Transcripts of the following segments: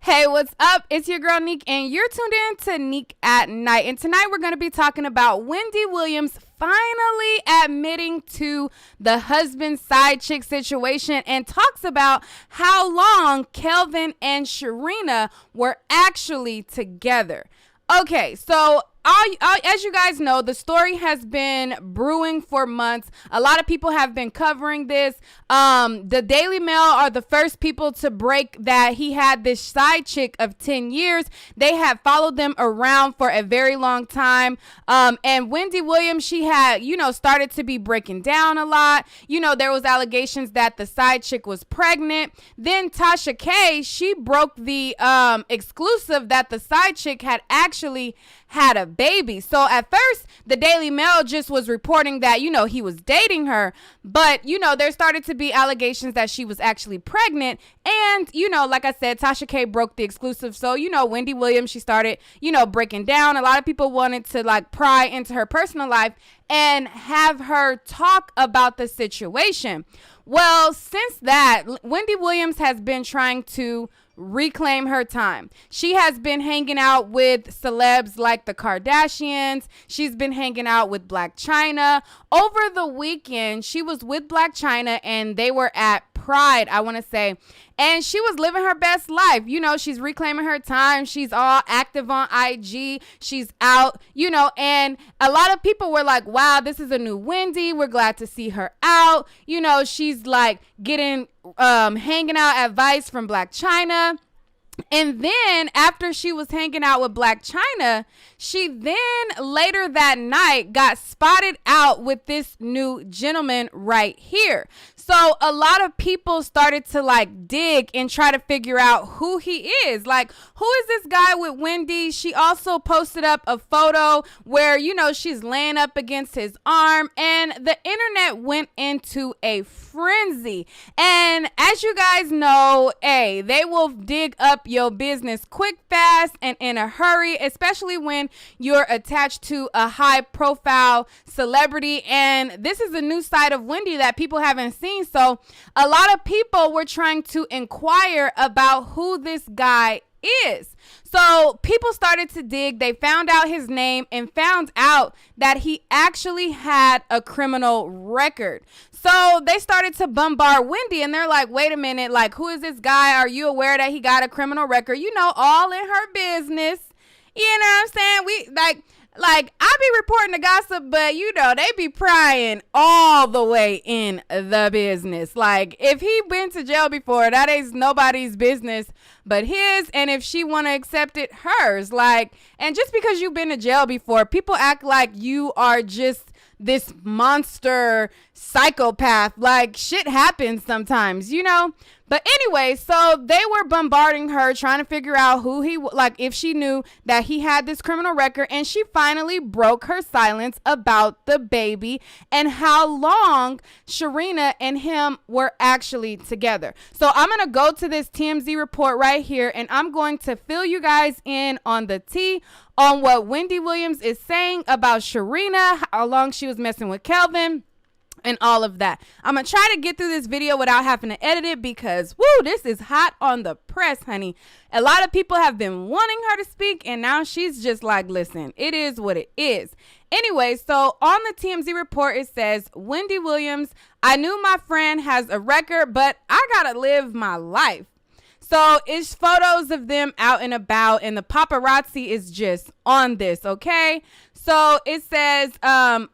Hey, what's up? It's your girl Neek, and you're tuned in to Neek at Night. And tonight we're going to be talking about Wendy Williams finally admitting to the husband side chick situation and talks about how long Kelvin and Sharina were actually together. Okay, so as you guys know, the story has been brewing for months. A lot of people have been covering this. The Daily Mail are the first people to break that he had this side chick of 10 years. They have followed them around for a very long time. And Wendy Williams, she had, started to be breaking down a lot. There was allegations that the side chick was pregnant. Then Tasha K, she broke the exclusive that the side chick had actually had a baby. So at first, the Daily Mail just was reporting that, he was dating her. But, there started to be allegations that she was actually pregnant. And, like I said, Tasha K broke the exclusive. So, Wendy Williams, she started, breaking down. A lot of people wanted to pry into her personal life and have her talk about the situation. Well, since that, Wendy Williams has been trying to reclaim her time. She has been hanging out with celebs like the Kardashians. She's been hanging out with Blac Chyna. Over the weekend, she was with Blac Chyna and they were at Pride, I want to say. And she was living her best life. She's reclaiming her time. She's all active on IG. She's out, and a lot of people were like, wow, this is a new Wendy. We're glad to see her out. She's getting, hanging out at Vice from Blac Chyna. And then after she was hanging out with Blac Chyna, she then later that night got spotted out with this new gentleman right here. So a lot of people started to dig and try to figure out who he is. Who is this guy with Wendy? She also posted up a photo where, she's laying up against his arm, and the internet went into a frenzy. And as you guys know, they will dig up your business quick, fast, and in a hurry, especially when you're attached to a high profile celebrity. And this is a new side of Wendy that people haven't seen. So a lot of people were trying to inquire about who this guy is. So people started to dig. They found out his name and found out that he actually had a criminal record. So they started to bombard Wendy, and they're like, wait a minute, who is this guy? Are you aware that he got a criminal record? All in her business. You know what I'm saying? We I be reporting the gossip, but they be prying all the way in the business. If he been to jail before, that is nobody's business but his, and if she want to accept it, hers. And just because you've been to jail before, people act like you are just this monster psychopath. Shit happens sometimes, But anyway, so they were bombarding her, trying to figure out who he, if she knew that he had this criminal record. And she finally broke her silence about the baby and how long Sharina and him were actually together. So I'm going to go to this TMZ report right here, and I'm going to fill you guys in on the tea on what Wendy Williams is saying about Sharina, how long she was messing with Kelvin, and all of that. I'm going to try to get through this video without having to edit it because, this is hot on the press, honey. A lot of people have been wanting her to speak, and now she's just listen, it is what it is. Anyway, so on the TMZ report, it says, Wendy Williams, I knew my friend has a record, but I got to live my life. So it's photos of them out and about, and the paparazzi is just on this, okay? So it says,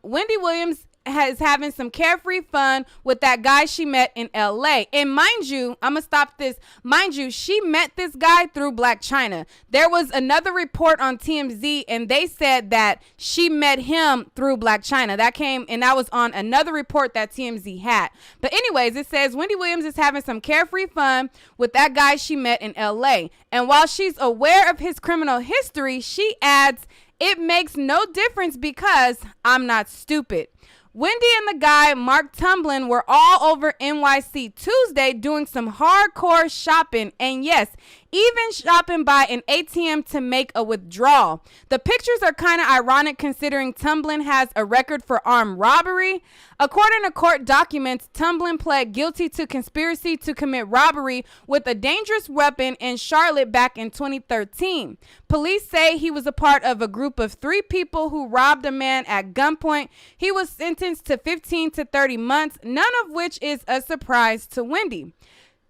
Wendy Williams is having some carefree fun with that guy she met in LA. And mind you, I'm gonna stop this. Mind you, she met this guy through Blac Chyna. There was another report on TMZ, and they said that she met him through Blac Chyna. That came, and that was on another report that TMZ had. But anyways, it says Wendy Williams is having some carefree fun with that guy she met in LA. And while she's aware of his criminal history, she adds, it makes no difference because I'm not stupid. Wendy and the guy, Mark Tumblin, were all over NYC Tuesday doing some hardcore shopping. And yes, even shopping by an ATM to make a withdrawal. The pictures are kind of ironic considering Tumblin has a record for armed robbery. According to court documents, Tumblin pled guilty to conspiracy to commit robbery with a dangerous weapon in Charlotte back in 2013. Police say he was a part of a group of 3 people who robbed a man at gunpoint. He was sentenced to 15 to 30 months, none of which is a surprise to Wendy.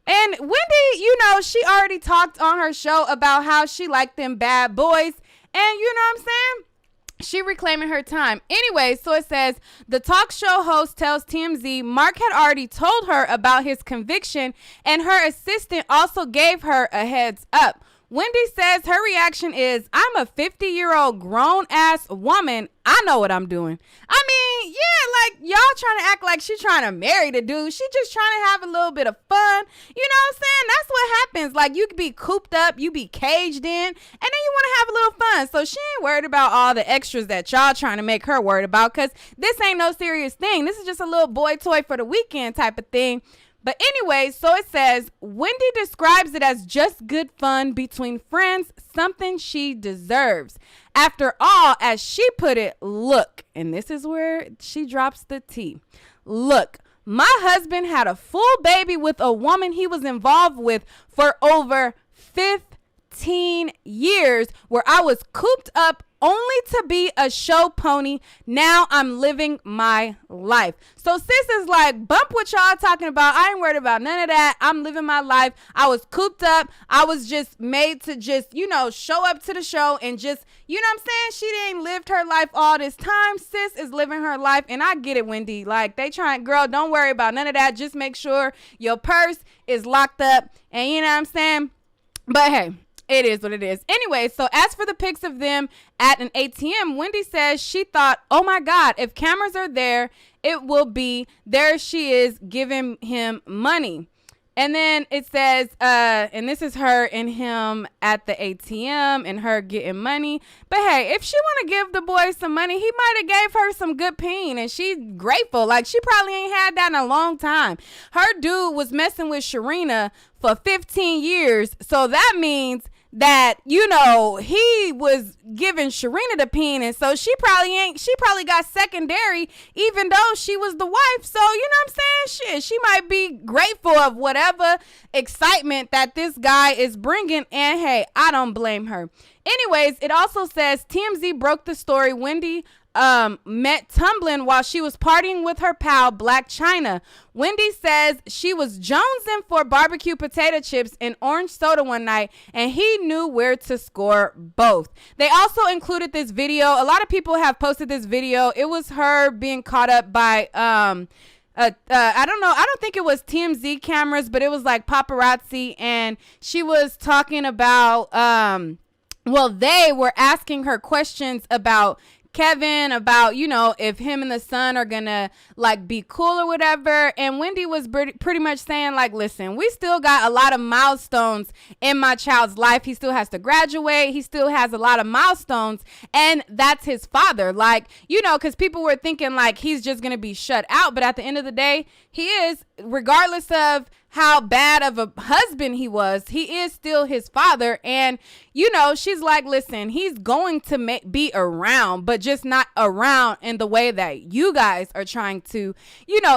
And Wendy, she already talked on her show about how she liked them bad boys. And you know what I'm saying? She reclaiming her time. Anyway, so it says, the talk show host tells TMZ Mark had already told her about his conviction and her assistant also gave her a heads up. Wendy says her reaction is, I'm a 50-year-old grown-ass woman. I know what I'm doing. I mean, yeah, like, y'all trying to act like she's trying to marry the dude. She just trying to have a little bit of fun. You know what I'm saying? That's what happens. Like, you could be cooped up, you be caged in, and then you want to have a little fun. So she ain't worried about all the extras that y'all trying to make her worried about, because this ain't no serious thing. This is just a little boy toy for the weekend type of thing. But anyway, so it says, Wendy describes it as just good fun between friends, something she deserves. After all, as she put it, look, and this is where she drops the T. Look, my husband had a full baby with a woman he was involved with for over 15 years, where I was cooped up only to be a show pony. Now I'm living my life. So sis is like, bump what y'all talking about. I ain't worried about none of that. I'm living my life. I was cooped up. I was just made to just, show up to the show and just, you know what I'm saying? She didn't lived her life all this time. Sis is living her life. And I get it, Wendy. Like, they trying, girl, don't worry about none of that. Just make sure your purse is locked up. And you know what I'm saying? But hey, it is what it is. Anyway, so as for the pics of them at an ATM, Wendy says she thought, oh my God, if cameras are there, it will be there she is giving him money. And then it says, and this is her and him at the ATM and her getting money. But hey, if she want to give the boy some money, he might have gave her some good peen and she's grateful. Like, she probably ain't had that in a long time. Her dude was messing with Sharina for 15 years. So that means that, he was giving Sharina the peen, and so she probably got secondary, even though she was the wife. So, you know what I'm saying? Shit, she might be grateful of whatever excitement that this guy is bringing, and hey, I don't blame her. Anyways, it also says TMZ broke the story. Wendy met Tumblin while she was partying with her pal Black China. Wendy says she was jonesing for barbecue potato chips and orange soda one night, and he knew where to score both. They also included this video. A lot of people have posted this video. It was her being caught up by I don't know. I don't think it was TMZ cameras, but it was like paparazzi, and she was talking about they were asking her questions about Kevin, about, if him and the son are gonna like be cool or whatever. And Wendy was pretty much saying like, listen, we still got a lot of milestones in my child's life. He still has to graduate. He still has a lot of milestones, and that's his father. Like, because people were thinking like he's just gonna be shut out, but at the end of the day, he is, regardless of how bad of a husband he was, he is still his father. And, she's like, listen, he's going to be around, but just not around in the way that you guys are trying to,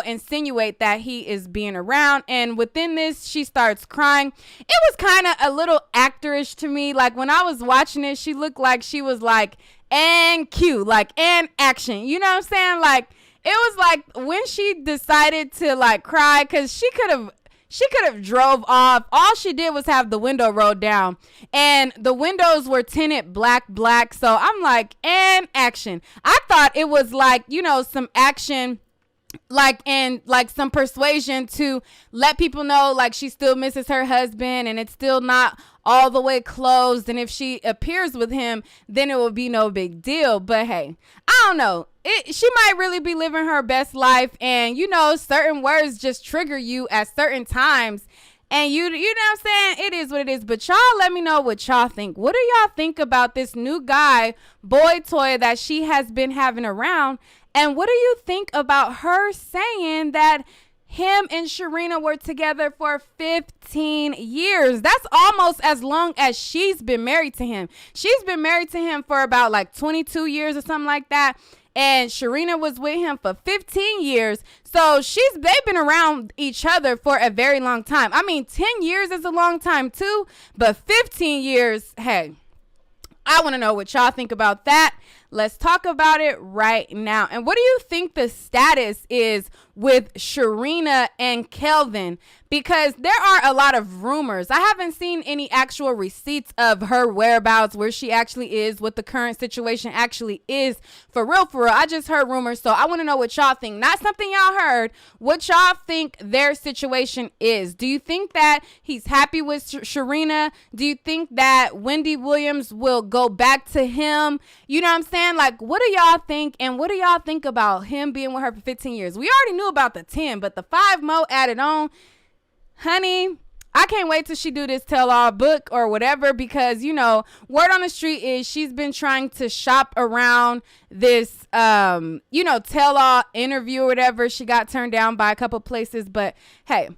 insinuate that he is being around. And within this, she starts crying. It was kind of a little actorish to me. Like, when I was watching it, she looked like she was like, and cue, like, and action. You know what I'm saying? Like, it was like when she decided to like cry, because she could have drove off. All she did was have the window rolled down, and the windows were tinted black. So I'm like, and action. I thought it was like, some action, like, and like some persuasion to let people know like she still misses her husband and it's still not all the way closed. And if she appears with him, then it will be no big deal. But hey, I don't know. She might really be living her best life, and certain words just trigger you at certain times, and you know what I'm saying? It is what it is. But y'all let me know what y'all think. What do y'all think about this new guy, boy toy, that she has been having around? And what do you think about her saying that him and Sharina were together for 15 years. That's almost as long as she's been married to him. She's been married to him for about like 22 years or something like that. And Sharina was with him for 15 years. So they've been around each other for a very long time. I mean, 10 years is a long time too, but 15 years, hey, I want to know what y'all think about that. Let's talk about it right now. And what do you think the status is with Sharina and Kelvin? Because there are a lot of rumors. I haven't seen any actual receipts of her whereabouts, where she actually is, what the current situation actually is. For real. I just heard rumors. So I want to know what y'all think. Not something y'all heard. What y'all think their situation is. Do you think that he's happy with Sharina? Do you think that Wendy Williams will go back to him? You know what I'm saying? Like, what do y'all think? And what do y'all think about him being with her for 15 years? We already knew about the 10, but the 5 more added on. Honey, I can't wait till she do this tell-all book or whatever, because, you know, word on the street is she's been trying to shop around this, tell-all interview or whatever. She got turned down by a couple places, but hey,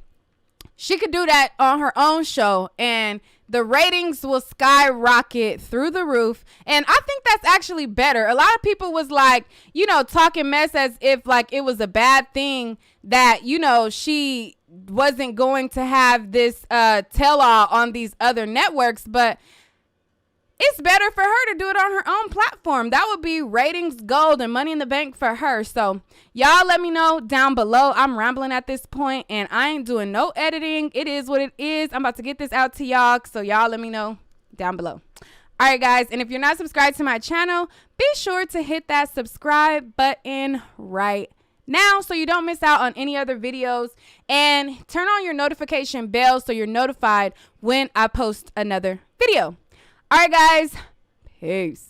she could do that on her own show and the ratings will skyrocket through the roof. And I think that's actually better. A lot of people was like, talking mess as if like it was a bad thing that, she wasn't going to have this tell-all on these other networks, but it's better for her to do it on her own platform. That would be ratings gold and money in the bank for her. So y'all let me know down below. I'm rambling at this point and I ain't doing no editing. It is what it is. I'm about to get this out to y'all. So y'all let me know down below. All right, guys. And if you're not subscribed to my channel, be sure to hit that subscribe button right now so you don't miss out on any other videos, and turn on your notification bell so you're notified when I post another video. All right, guys. Peace.